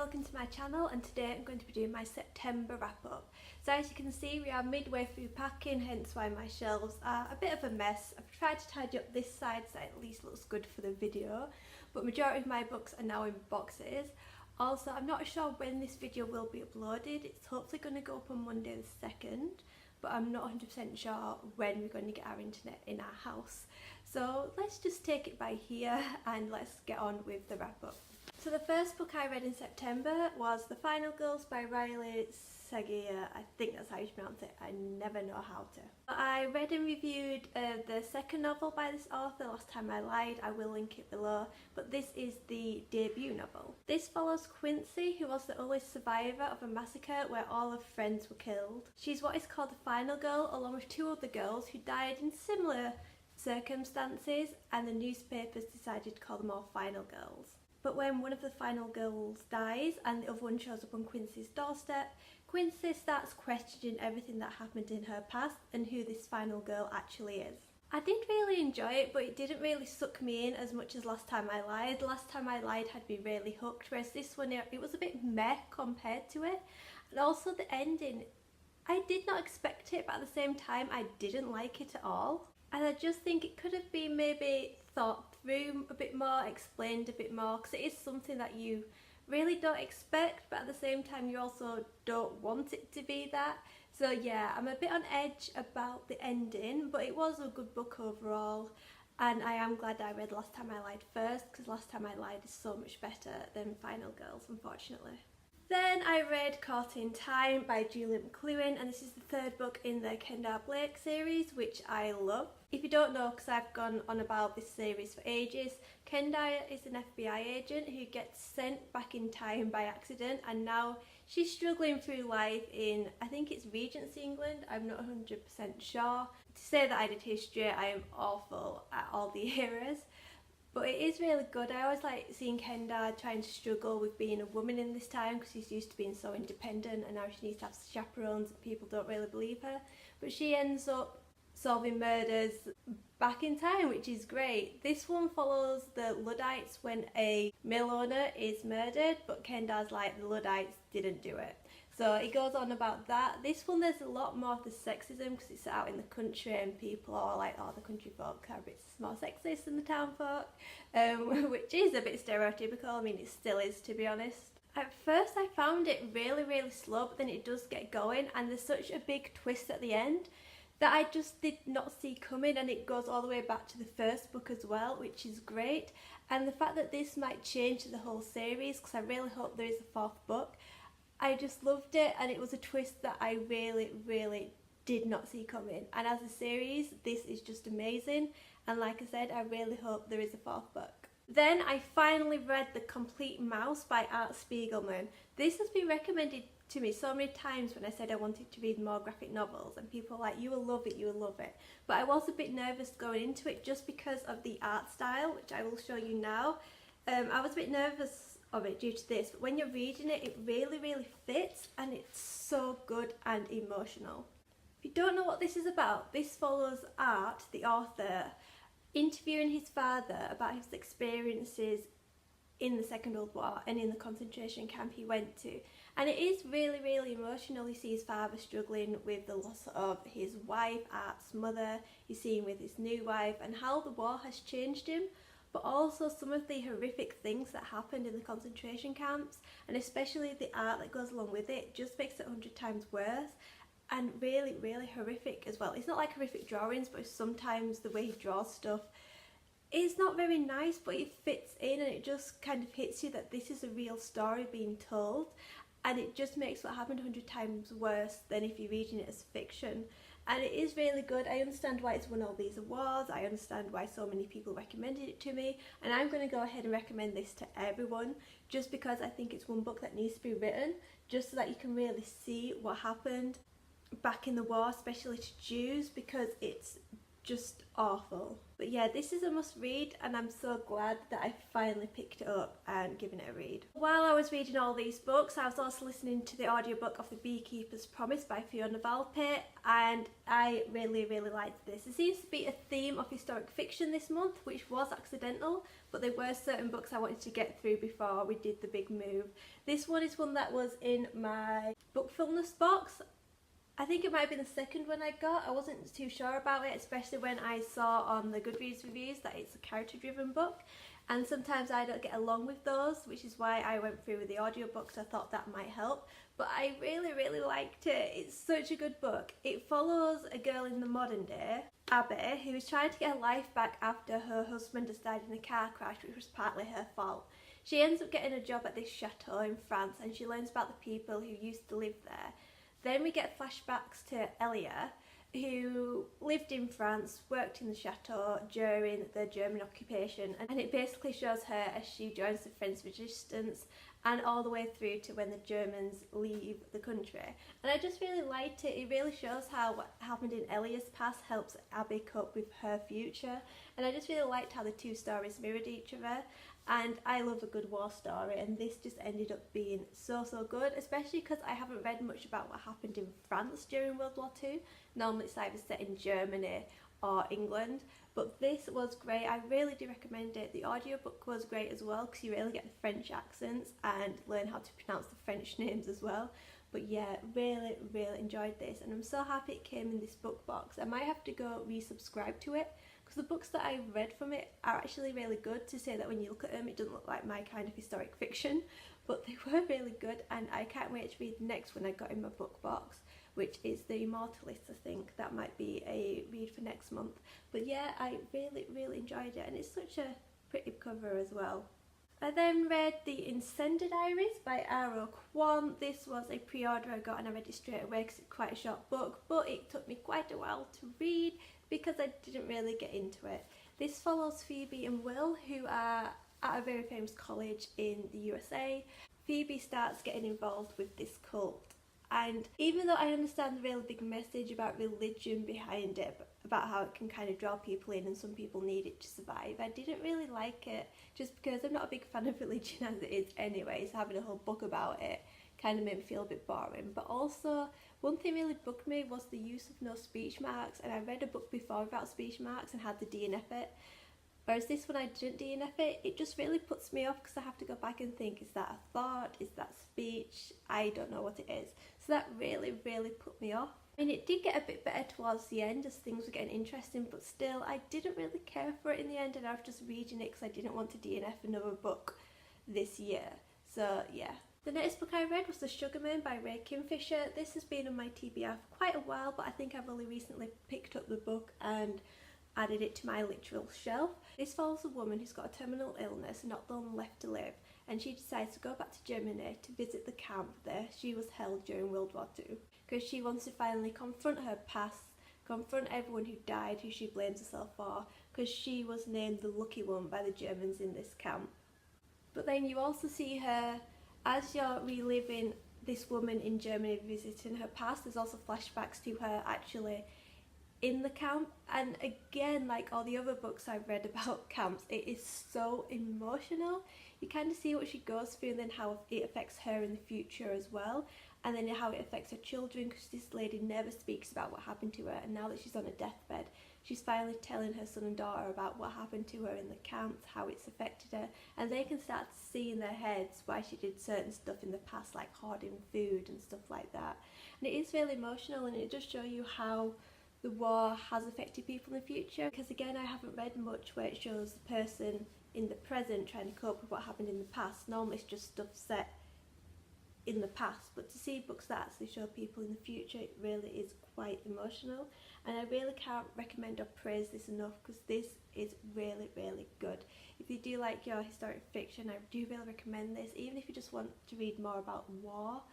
welcome to my channel, and today I'm going to be doing my September wrap up. So as you can see, we are midway through packing, hence why my shelves are a bit of a mess. I've tried to tidy up this side so it at least looks good for the video, but majority of my books are now in boxes. Also, I'm not sure when this video will be uploaded. It's hopefully going to go up on Monday the 2nd, but I'm not 100% sure when we're going to get our internet in our house. So let's just take it by here and let's get on with the wrap up. So the first book I read in September was The Final Girls by Riley Saghir. I think that's how you pronounce it. I never know how to. I read and reviewed the second novel by this author, Last Time I Lied. I will link it below, but this is the debut novel. This follows Quincy, who was the only survivor of a massacre where all her friends were killed. She's what is called the final girl, along with two other girls who died in similar circumstances, and the newspapers decided to call them all final girls. But when one of the final girls dies and the other one shows up on Quincy's doorstep, Quincy starts questioning everything that happened in her past and who this final girl actually is. I did really enjoy it, but it didn't really suck me in as much as Last Time I Lied. Last Time I Lied had me really hooked, whereas this one, it was a bit meh compared to it. And also the ending, I did not expect it, but at the same time I didn't like it at all. And I just think it could have been maybe thought through a bit more, explained a bit more, because it is something that you really don't expect, but at the same time you also don't want it to be that. So yeah, I'm a bit on edge about the ending, but it was a good book overall, and I am glad I read Last Time I Lied first, because Last Time I Lied is so much better than Final Girls, unfortunately. Then I read Caught in Time by Julian McLuhan, and this is the third book in the Kendall Blake series, which I love. If you don't know, because I've gone on about this series for ages, Kendall is an FBI agent who gets sent back in time by accident, and now she's struggling through life in, I think it's Regency England, I'm not 100% sure. To say that I did history, I am awful at all the eras. But it is really good. I always like seeing Kendall trying to struggle with being a woman in this time, because she's used to being so independent and now she needs to have chaperones and people don't really believe her. But she ends up solving murders back in time, which is great. This one follows the Luddites when a mill owner is murdered, but Kendall's like, the Luddites didn't do it. So it goes on about that. This one, there's a lot more of the sexism because it's out in the country and people are like, oh, the country folk are a bit more sexist than the town folk, which is a bit stereotypical. I mean, it still is, to be honest. At first I found it really slow, but then it does get going, and there's such a big twist at the end that I just did not see coming, and it goes all the way back to the first book as well, which is great. And the fact that this might change the whole series, because I really hope there is a fourth book. I just loved it, and it was a twist that I really did not see coming. And as a series, this is just amazing, and like I said, I really hope there is a fourth book. Then I finally read The Complete Mouse by Art Spiegelman. This has been recommended to me so many times when I said I wanted to read more graphic novels, and people were like, you will love it, you will love it. But I was a bit nervous going into it just because of the art style, which I will show you now. I was a bit nervous of it due to this, but when you're reading it, it really fits, and it's so good and emotional. If you don't know what this is about, this follows Art, the author, interviewing his father about his experiences in the Second World War and in the concentration camp he went to. And it is really emotional. You see his father struggling with the loss of his wife, Art's mother. You see him with his new wife and how the war has changed him, but also some of the horrific things that happened in the concentration camps, and especially the art that goes along with it just makes it 100 times worse, and really horrific as well. It's not like horrific drawings, but sometimes the way he draws stuff is not very nice, but it fits in, and it just kind of hits you that this is a real story being told, and it just makes what happened 100 times worse than if you're reading it as fiction. And it is really good. I understand why it's won all these awards, I understand why so many people recommended it to me, and I'm going to go ahead and recommend this to everyone, just because I think it's one book that needs to be written, just so that you can really see what happened back in the war, especially to Jews, because it's just awful. But yeah, this is a must read, and I'm so glad that I finally picked it up and given it a read. While I was reading all these books, I was also listening to the audiobook of The Beekeeper's Promise by Fiona Valpy, and I really liked this. There seems to be a theme of historic fiction this month, which was accidental, but there were certain books I wanted to get through before we did the big move. This one is one that was in my bookfulness box. I think it might have been the second one I got. I wasn't too sure about it, especially when I saw on the Goodreads reviews that it's a character-driven book, and sometimes I don't get along with those, which is why I went through with the audiobooks. I thought that might help, but I really liked it. It's such a good book. It follows a girl in the modern day, Abby, who is trying to get her life back after her husband has died in a car crash, which was partly her fault. She ends up getting a job at this chateau in France, and she learns about the people who used to live there. Then we get flashbacks to Elia, who lived in France, worked in the chateau during the German occupation, and it basically shows her as she joins the French resistance and all the way through to when the Germans leave the country. And I just really liked it. It really shows how what happened in Elia's past helps Abby cope with her future, and I just really liked how the two stories mirrored each other. And I love a good war story, and this just ended up being so good, especially because I haven't read much about what happened in France during World War II. Normally it's either set in Germany or England, but this was great. I really do recommend it. The audiobook was great as well, because you really get the French accents and learn how to pronounce the French names as well. But yeah, really enjoyed this, and I'm so happy it came in this book box. I might have to go resubscribe to it, because the books that I read from it are actually really good. To say that when you look at them it doesn't look like my kind of historic fiction, but they were really good, and I can't wait to read the next one I got in my book box, which is The Immortalist. I think that might be a read for next month. But yeah, I really enjoyed it, and it's such a pretty cover as well. I then read The Incender Diaries by R.O. Kwon. This was a pre-order I got, and I read it straight away because it's quite a short book, but it took me quite a while to read because I didn't really get into it. This follows Phoebe and Will, who are at a very famous college in the USA. Phoebe starts getting involved with this cult, and even though I understand the really big message about religion behind it, about how it can kind of draw people in and some people need it to survive, I didn't really like it, just because I'm not a big fan of religion as it is anyway, so having a whole book about it kind of made me feel a bit boring. But also, one thing really bugged me was the use of no speech marks, and I read a book before without speech marks and had to DNF it. Whereas this one I didn't DNF it. It just really puts me off because I have to go back and think, is that a thought? Is that speech? I don't know what it is. So that really put me off. I mean, it did get a bit better towards the end as things were getting interesting, but still I didn't really care for it in the end, and I was just reading it because I didn't want to DNF another book this year. So yeah. The next book I read was The Sugarman by Ray Kingfisher. This has been on my TBR for quite a while, but I think I've only recently picked up the book and added it to my literal shelf. This follows a woman who's got a terminal illness and not long left to live, and she decides to go back to Germany to visit the camp there she was held during World War II, because she wants to finally confront her past, confront everyone who died, who she blames herself for, because she was named the lucky one by the Germans in this camp. But then you also see her, as you're reliving this woman in Germany visiting her past, there's also flashbacks to her actually in the camp. And again, like all the other books I've read about camps, it is so emotional. You kind of see what she goes through, and then how it affects her in the future as well, and then how it affects her children, because this lady never speaks about what happened to her, and now that she's on a deathbed, she's finally telling her son and daughter about what happened to her in the camps, how it's affected her, and they can start to see in their heads why she did certain stuff in the past, like hoarding food and stuff like that. And it is really emotional, and it does show you how the war has affected people in the future, because again, I haven't read much where it shows the person in the present trying to cope with what happened in the past. Normally it's just stuff set in the past, but to see books that actually show people in the future, it really is quite emotional, and I really can't recommend or praise this enough, because this is really good. If you do like your historic fiction, I do really recommend this. Even if you just want to read more about war,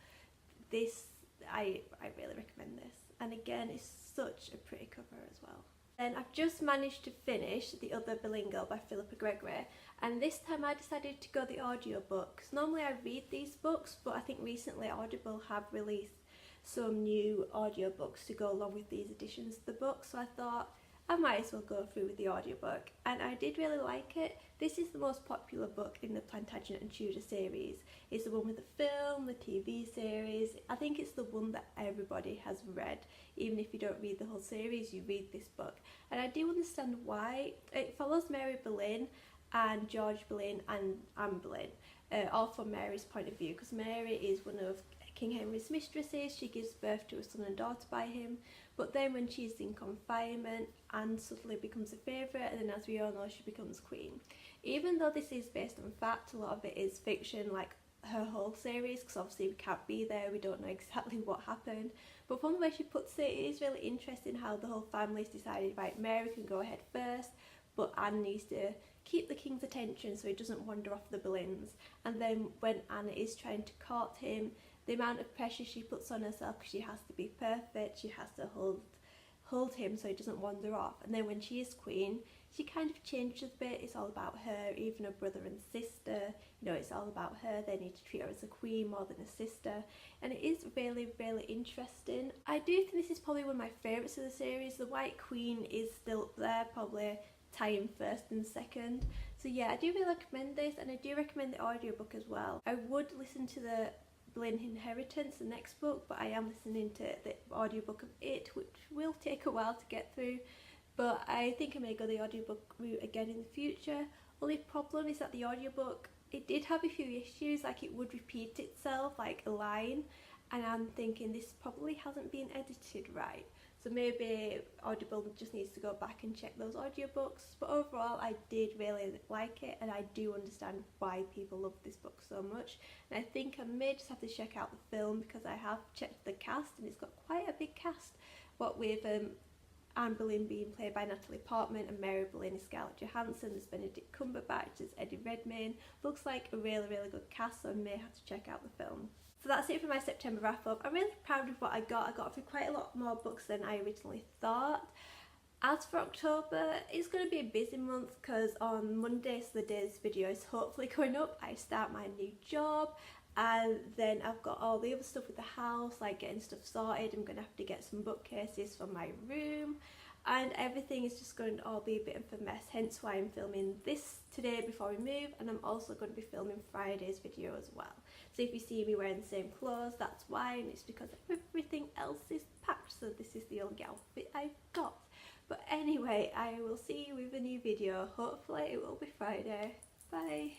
this I really recommend this. And again, it's such a pretty cover as well. Then I've just managed to finish The Other Bilingual by Philippa Gregory, and this time I decided to go the audiobook, because normally I read these books, but I think recently Audible have released some new audiobooks to go along with these editions of the book, so I thought I might as well go through with the audiobook, and I did really like it. This is the most popular book in the Plantagenet and Tudor series. It's the one with the film, the TV series. I think it's the one that everybody has read. Even if you don't read the whole series, you read this book. And I do understand why. It follows Mary Boleyn and George Boleyn and Anne Boleyn, all from Mary's point of view, because Mary is one of King Henry's mistresses. She gives birth to a son and daughter by him, but then when she's in confinement, Anne suddenly becomes a favourite, and then as we all know, she becomes queen. Even though this is based on fact, a lot of it is fiction, like her whole series, because obviously we can't be there, we don't know exactly what happened. But from the way she puts it, it is really interesting how the whole family's decided, right, Mary can go ahead first, but Anne needs to keep the king's attention so he doesn't wander off the Boleyns. And then when Anne is trying to court him, the amount of pressure she puts on herself, because she has to be perfect, she has to hold him so he doesn't wander off. And then when she is queen, she kind of changes a bit. It's all about her, even her brother and sister, you know, it's all about her. They need to treat her as a queen more than a sister, and it is really, really interesting. I do think this is probably one of my favourites of the series. The White Queen is still up there, probably tying first and second. So yeah, I do really recommend this, and I do recommend the audiobook as well. I would listen to the Boleyn Inheritance, the next book, but I am listening to the audiobook of it, which will take a while to get through, but I think I may go the audiobook route again in the future. Only problem is that the audiobook, it did have a few issues, like it would repeat itself like a line, and I'm thinking this probably hasn't been edited right. So maybe Audible just needs to go back and check those audiobooks. But overall, I did really like it, and I do understand why people love this book so much. And I think I may just have to check out the film, because I have checked the cast, and it's got quite a big cast. What with Anne Boleyn being played by Natalie Portman, and Mary Boleyn is Scarlett Johansson, there's Benedict Cumberbatch, there's Eddie Redmayne. Looks like a really, really good cast, so I may have to check out the film. So that's it for my September wrap up. I'm really proud of what I got. I got through quite a lot more books than I originally thought. As for October, it's going to be a busy month, because on Monday, so the day this video is hopefully going up, I start my new job, and then I've got all the other stuff with the house, like getting stuff sorted. I'm going to have to get some bookcases for my room, and everything is just going to all be a bit of a mess, hence why I'm filming this today before we move, and I'm also going to be filming Friday's video as well. So if you see me wearing the same clothes, that's why, and it's because everything else is packed, so this is the only outfit I've got. But anyway, I will see you with a new video. Hopefully it will be Friday. Bye!